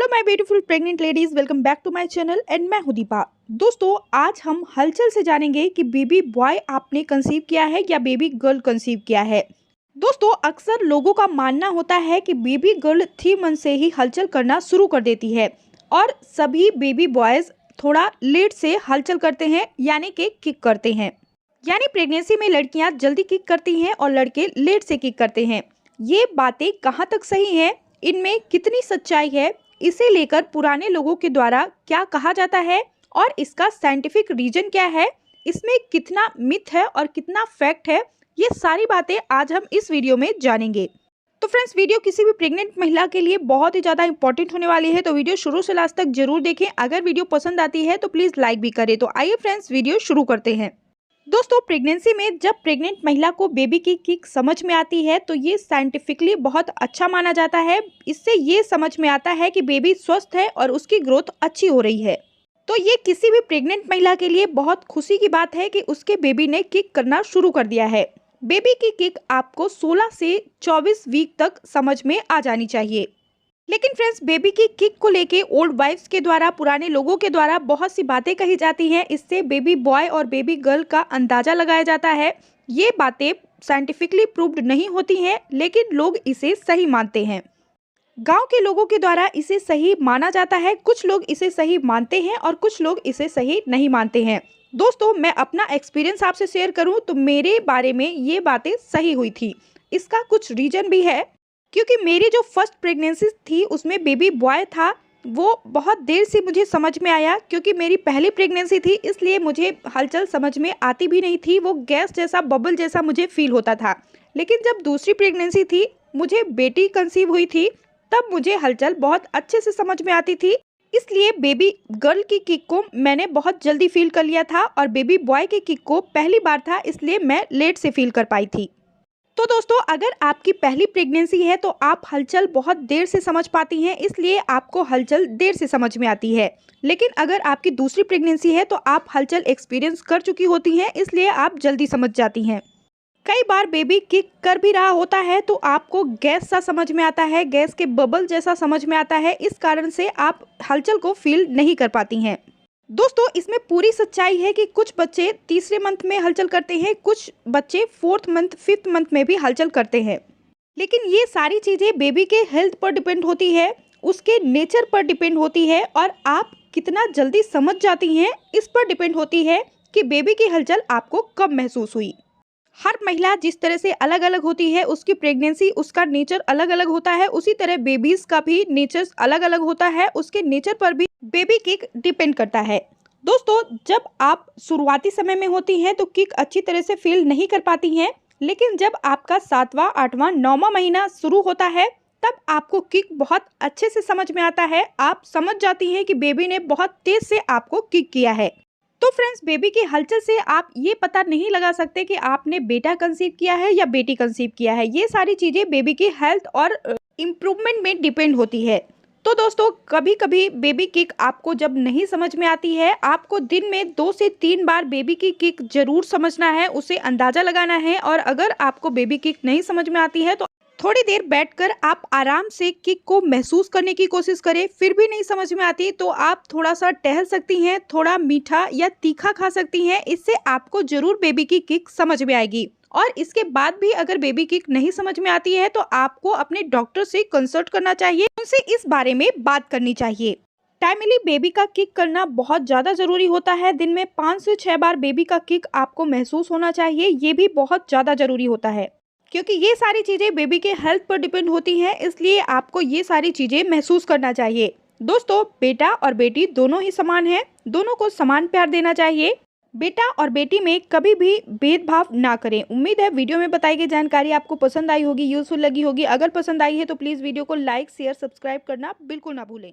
Hello my beautiful pregnant ladies, welcome back to my channel and मैं हूं दीपा। दोस्तों, आज हम हलचल से जानेंगे कि बेबी बॉय आपने कंसीव किया है या बेबी गर्ल कंसीव किया है। दोस्तों, अक्सर लोगों का मानना होता है कि बेबी गर्ल 3 मंथ से ही हलचल करना शुरू कर देती है और सभी बेबी बॉयज थोड़ा लेट से हलचल करते हैं, यानी कि किक करते हैं। यानी प्रेगनेंसी में लड़कियां जल्दी किक करती हैं और लड़के लेट से किक करते हैं। ये बातें कहाँ तक सही है, इनमें कितनी सच्चाई है, इसे लेकर पुराने लोगों के द्वारा क्या कहा जाता है और इसका साइंटिफिक रीजन क्या है, इसमें कितना मिथ है और कितना फैक्ट है, ये सारी बातें आज हम इस वीडियो में जानेंगे। तो फ्रेंड्स, वीडियो किसी भी प्रेग्नेंट महिला के लिए बहुत ही ज़्यादा इंपॉर्टेंट होने वाली है, तो वीडियो शुरू से लास्ट तक जरूर देखें। अगर वीडियो पसंद आती है तो प्लीज़ लाइक भी करें। तो आइए फ्रेंड्स, वीडियो शुरू करते हैं। दोस्तों, प्रेगनेंसी में जब प्रेग्नेंट महिला को बेबी की किक समझ में आती है तो ये साइंटिफिकली बहुत अच्छा माना जाता है। इससे ये समझ में आता है कि बेबी स्वस्थ है और उसकी ग्रोथ अच्छी हो रही है। तो ये किसी भी प्रेग्नेंट महिला के लिए बहुत खुशी की बात है कि उसके बेबी ने किक करना शुरू कर दिया है। बेबी की किक आपको 16 से 24 वीक तक समझ में आ जानी चाहिए। लेकिन फ्रेंड्स, बेबी की किक को लेके ओल्ड वाइफ्स के द्वारा, पुराने लोगों के द्वारा बहुत सी बातें कही जाती हैं। इससे बेबी बॉय और बेबी गर्ल का अंदाजा लगाया जाता है। ये बातें साइंटिफिकली प्रूव्ड नहीं होती हैं, लेकिन लोग इसे सही मानते हैं। गांव के लोगों के द्वारा इसे सही माना जाता है। कुछ लोग इसे सही मानते हैं और कुछ लोग इसे सही नहीं मानते हैं। दोस्तों, मैं अपना एक्सपीरियंस आपसे शेयर करूं तो मेरे बारे में ये बातें सही हुई थी। इसका कुछ रीजन भी है, क्योंकि मेरी जो फर्स्ट प्रेगनेंसी थी उसमें बेबी बॉय था। वो बहुत देर से मुझे समझ में आया, क्योंकि मेरी पहली प्रेगनेंसी थी, इसलिए मुझे हलचल समझ में आती भी नहीं थी। वो गैस जैसा, बबल जैसा मुझे फील होता था। लेकिन जब दूसरी प्रेगनेंसी थी, मुझे बेटी कंसीव हुई थी, तब मुझे हलचल बहुत अच्छे से समझ में आती थी। इसलिए बेबी गर्ल की किक को मैंने बहुत जल्दी फील कर लिया था और बेबी बॉय की किक को पहली बार था, इसलिए मैं लेट से फील कर पाई थी। तो दोस्तों, अगर आपकी पहली प्रेगनेंसी है तो आप हलचल बहुत देर से समझ पाती हैं, इसलिए आपको हलचल देर से समझ में आती है। लेकिन अगर आपकी दूसरी प्रेगनेंसी है तो आप हलचल एक्सपीरियंस कर चुकी होती हैं, इसलिए आप जल्दी समझ जाती हैं। कई बार बेबी किक कर भी रहा होता है तो आपको गैस सा समझ में आता है, गैस के बबल जैसा समझ में आता है। इस कारण से आप हलचल को फील नहीं कर पाती हैं। दोस्तों, इसमें पूरी सच्चाई है कि कुछ बच्चे तीसरे मंथ में हलचल करते हैं, कुछ बच्चे 4th मंथ 5th मंथ में भी हलचल करते हैं। लेकिन ये सारी चीज़ें बेबी के हेल्थ पर डिपेंड होती है, उसके नेचर पर डिपेंड होती है और आप कितना जल्दी समझ जाती हैं इस पर डिपेंड होती है कि बेबी की हलचल आपको कब महसूस हुई। हर महिला जिस तरह से अलग अलग होती है, उसकी प्रेगनेंसी, उसका नेचर अलग अलग होता है, उसी तरह बेबीज का भी नेचर अलग अलग होता है। उसके नेचर पर भी बेबी किक डिपेंड करता है। दोस्तों, जब आप शुरुआती समय में होती हैं तो किक अच्छी तरह से फील नहीं कर पाती हैं, लेकिन जब आपका 7वां, 8वां, 9वां महीना शुरू होता है तब आपको किक बहुत अच्छे से समझ में आता है। आप समझ जाती हैं कि बेबी ने बहुत तेज से आपको किक किया है। तो फ्रेंड्स, बेबी की हलचल से आप ये पता नहीं लगा सकते कि आपने बेटा कंसीव किया है या बेटी कंसीव किया है। ये सारी चीज़ें बेबी की हेल्थ और इम्प्रूवमेंट में डिपेंड होती है। तो दोस्तों, कभी कभी बेबी किक आपको जब नहीं समझ में आती है, आपको दिन में 2 से 3 बार बेबी की किक जरूर समझना है, उसे अंदाज़ा लगाना है। और अगर आपको बेबी किक नहीं समझ में आती है तो थोड़ी देर बैठकर आप आराम से किक को महसूस करने की कोशिश करें। फिर भी नहीं समझ में आती तो आप थोड़ा सा टहल सकती हैं, थोड़ा मीठा या तीखा खा सकती हैं। इससे आपको जरूर बेबी की किक समझ में आएगी। और इसके बाद भी अगर बेबी किक नहीं समझ में आती है तो आपको अपने डॉक्टर से कंसल्ट करना चाहिए, उनसे इस बारे में बात करनी चाहिए। टाइमली बेबी का किक करना बहुत ज़्यादा ज़रूरी होता है। दिन में 5 से 6 बार बेबी का किक आपको महसूस होना चाहिए। ये भी बहुत ज़्यादा ज़रूरी होता है, क्योंकि ये सारी चीज़ें बेबी के हेल्थ पर डिपेंड होती हैं, इसलिए आपको ये सारी चीज़ें महसूस करना चाहिए। दोस्तों, बेटा और बेटी दोनों ही समान हैं, दोनों को समान प्यार देना चाहिए। बेटा और बेटी में कभी भी भेदभाव ना करें। उम्मीद है वीडियो में बताई गई जानकारी आपको पसंद आई होगी, यूजफुल लगी होगी। अगर पसंद आई है तो प्लीज़ वीडियो को लाइक, शेयर, सब्सक्राइब करना बिल्कुल ना भूलें।